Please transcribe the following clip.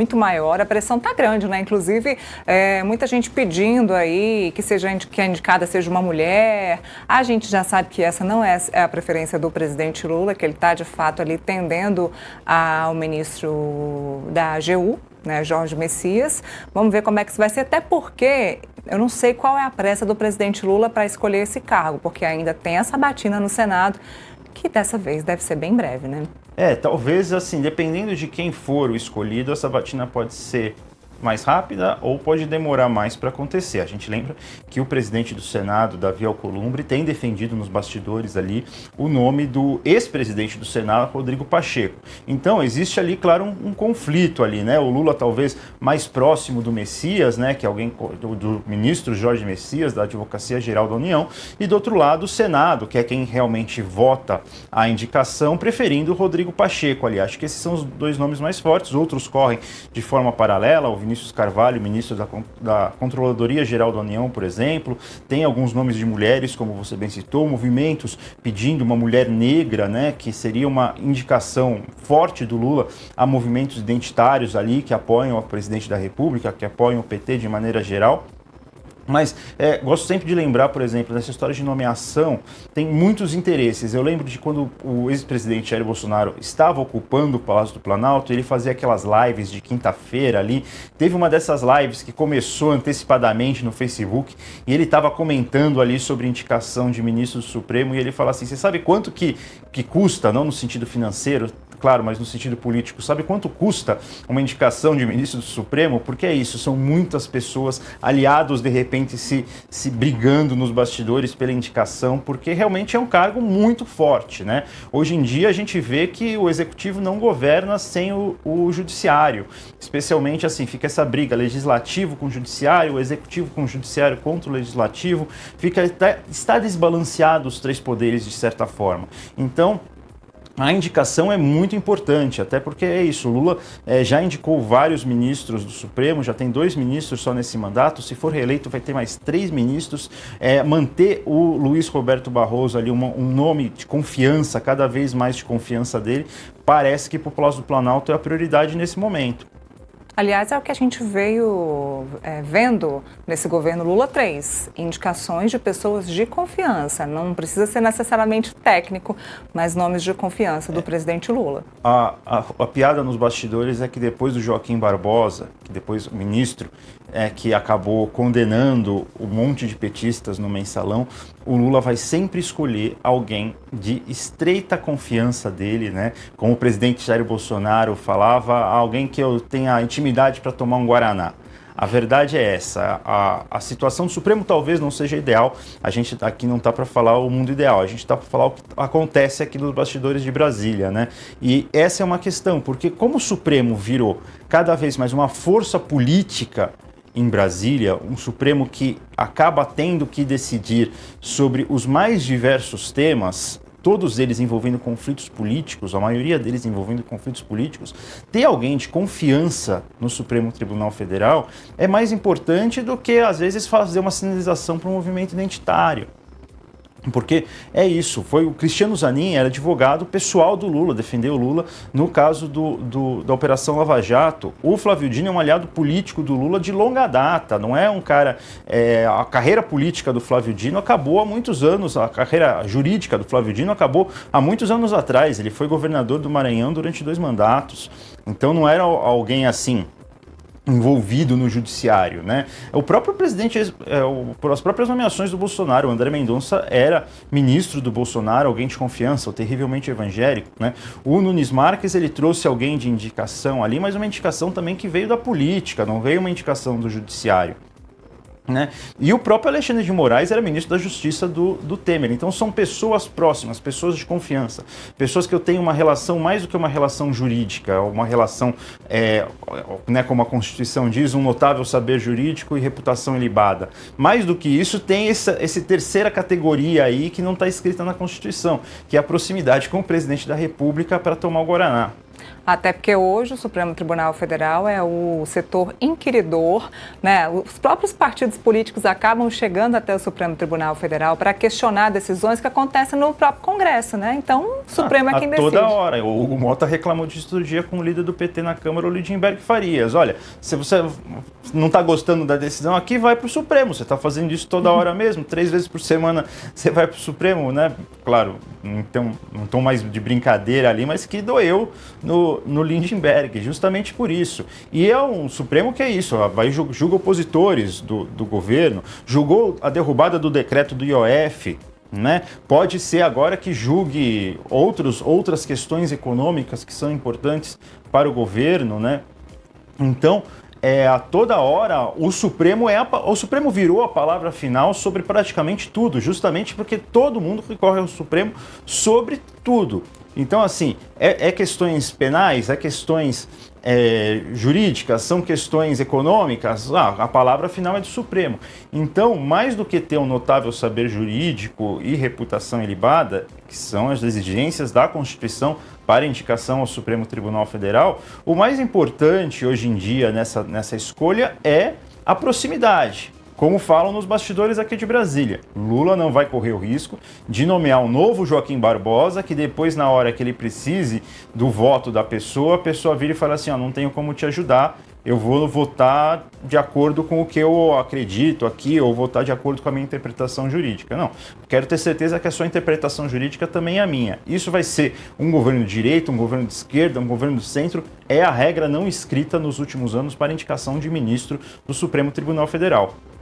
Muito maior, a pressão está grande, né? Inclusive, muita gente pedindo aí que a indicada seja uma mulher. A gente já sabe que essa não é a preferência do presidente Lula, que ele está, de fato, ali tendendo ao ministro da AGU, né, Jorge Messias. Vamos ver como é que isso vai ser, até porque eu não sei qual é a pressa do presidente Lula para escolher esse cargo, porque ainda tem essa batina no Senado, que dessa vez deve ser bem breve, né? Talvez assim, dependendo de quem for o escolhido, essa batina pode ser mais rápida ou pode demorar mais para acontecer. A gente lembra que o presidente do Senado, Davi Alcolumbre, tem defendido nos bastidores ali o nome do ex-presidente do Senado, Rodrigo Pacheco. Então existe ali, claro, um conflito ali, né? O Lula talvez mais próximo do Messias, né? Que é alguém do ministro Jorge Messias, da Advocacia Geral da União, e do outro lado o Senado, que é quem realmente vota a indicação, preferindo o Rodrigo Pacheco ali. Acho que esses são os dois nomes mais fortes. Outros correm de forma paralela. O Vinícius Carvalho, ministro da Controladoria Geral da União, por exemplo, tem alguns nomes de mulheres, como você bem citou, movimentos pedindo uma mulher negra, né, que seria uma indicação forte do Lula a movimentos identitários ali, que apoiam o presidente da República, que apoiam o PT de maneira geral. Mas gosto sempre de lembrar, por exemplo, nessa história de nomeação, tem muitos interesses. Eu lembro de quando o ex-presidente Jair Bolsonaro estava ocupando o Palácio do Planalto, ele fazia aquelas lives de quinta-feira ali. Teve uma dessas lives que começou antecipadamente no Facebook e ele estava comentando ali sobre indicação de ministro do Supremo e ele fala assim, você sabe quanto que custa, não no sentido financeiro, claro, mas no sentido político, sabe quanto custa uma indicação de ministro do Supremo? Porque é isso, são muitas pessoas, aliados de repente se brigando nos bastidores pela indicação, porque realmente é um cargo muito forte, né? Hoje em dia a gente vê que o executivo não governa sem o judiciário, especialmente assim, fica essa briga legislativo com o judiciário, o executivo com o judiciário contra o legislativo, está desbalanceado os três poderes de certa forma. Então, a indicação é muito importante, até porque é isso, o Lula já indicou vários ministros do Supremo, já tem 2 ministros só nesse mandato, se for reeleito vai ter mais 3 ministros, manter o Luiz Roberto Barroso ali, um nome de confiança, cada vez mais de confiança dele, parece que para o Palácio do Planalto é a prioridade nesse momento. Aliás, é o que a gente veio vendo nesse governo Lula 3, indicações de pessoas de confiança, não precisa ser necessariamente técnico, mas nomes de confiança do presidente Lula. A piada nos bastidores é que depois do Joaquim Barbosa, que depois o ministro, que acabou condenando um monte de petistas no mensalão, o Lula vai sempre escolher alguém de estreita confiança dele, né? Como o presidente Jair Bolsonaro falava, alguém que eu tenha intimidade para tomar um Guaraná. A verdade é essa, a situação do Supremo talvez não seja ideal, a gente aqui não está para falar o mundo ideal, a gente está para falar o que acontece aqui nos bastidores de Brasília, né? E essa é uma questão, porque como o Supremo virou cada vez mais uma força política em Brasília, um Supremo que acaba tendo que decidir sobre os mais diversos temas, todos eles envolvendo conflitos políticos, a maioria deles envolvendo conflitos políticos, ter alguém de confiança no Supremo Tribunal Federal é mais importante do que, às vezes, fazer uma sinalização para um movimento identitário. Porque é isso, foi o Cristiano Zanin, era advogado pessoal do Lula, defendeu o Lula no caso da Operação Lava Jato. O Flávio Dino é um aliado político do Lula de longa data, não é um cara... a carreira política do Flávio Dino acabou há muitos anos, a carreira jurídica do Flávio Dino acabou há muitos anos atrás. Ele foi governador do Maranhão durante 2 mandatos, então não era alguém assim envolvido no judiciário, né? O próprio presidente, as próprias nomeações do Bolsonaro, o André Mendonça era ministro do Bolsonaro, alguém de confiança, o terrivelmente evangélico, né? O Nunes Marques, ele trouxe alguém de indicação ali, mas uma indicação também que veio da política, não veio uma indicação do judiciário, né? E o próprio Alexandre de Moraes era ministro da Justiça do Temer. Então são pessoas próximas, pessoas de confiança, pessoas que eu tenho uma relação mais do que uma relação jurídica, uma relação, né, como a Constituição diz, um notável saber jurídico e reputação ilibada. Mais do que isso, tem essa terceira categoria aí que não está escrita na Constituição, que é a proximidade com o presidente da República para tomar o Guaraná. Até porque hoje o Supremo Tribunal Federal é o setor inquiridor, né? Os próprios partidos políticos acabam chegando até o Supremo Tribunal Federal para questionar decisões que acontecem no próprio Congresso, né? Então, o Supremo é quem decide. Toda hora. O Hugo Mota reclamou disso todo dia com o líder do PT na Câmara, o Lindenberg Farias. Olha, se você não está gostando da decisão aqui, vai para o Supremo. Você está fazendo isso toda hora mesmo, 3 vezes por semana você vai para o Supremo, né? Claro, não tom mais de brincadeira ali, mas que doeu no Lindenberg, justamente por isso. E é um Supremo que é isso, julga opositores do governo, julgou a derrubada do decreto do IOF, né? Pode ser agora que julgue outras questões econômicas que são importantes para o governo, né? Então, a toda hora, o Supremo virou a palavra final sobre praticamente tudo, justamente porque todo mundo recorre ao Supremo sobre tudo. Então, assim, é questões penais, é questões jurídicas, são questões econômicas, a palavra final é do Supremo. Então, mais do que ter um notável saber jurídico e reputação ilibada, que são as exigências da Constituição para indicação ao Supremo Tribunal Federal, o mais importante hoje em dia nessa escolha é a proximidade. Como falam nos bastidores aqui de Brasília, Lula não vai correr o risco de nomear um novo Joaquim Barbosa, que depois, na hora que ele precise do voto da pessoa, a pessoa vira e fala assim, não tenho como te ajudar, eu vou votar de acordo com o que eu acredito aqui, ou votar de acordo com a minha interpretação jurídica. Não, quero ter certeza que a sua interpretação jurídica também é a minha. Isso vai ser um governo de direita, um governo de esquerda, um governo do centro, é a regra não escrita nos últimos anos para indicação de ministro do Supremo Tribunal Federal.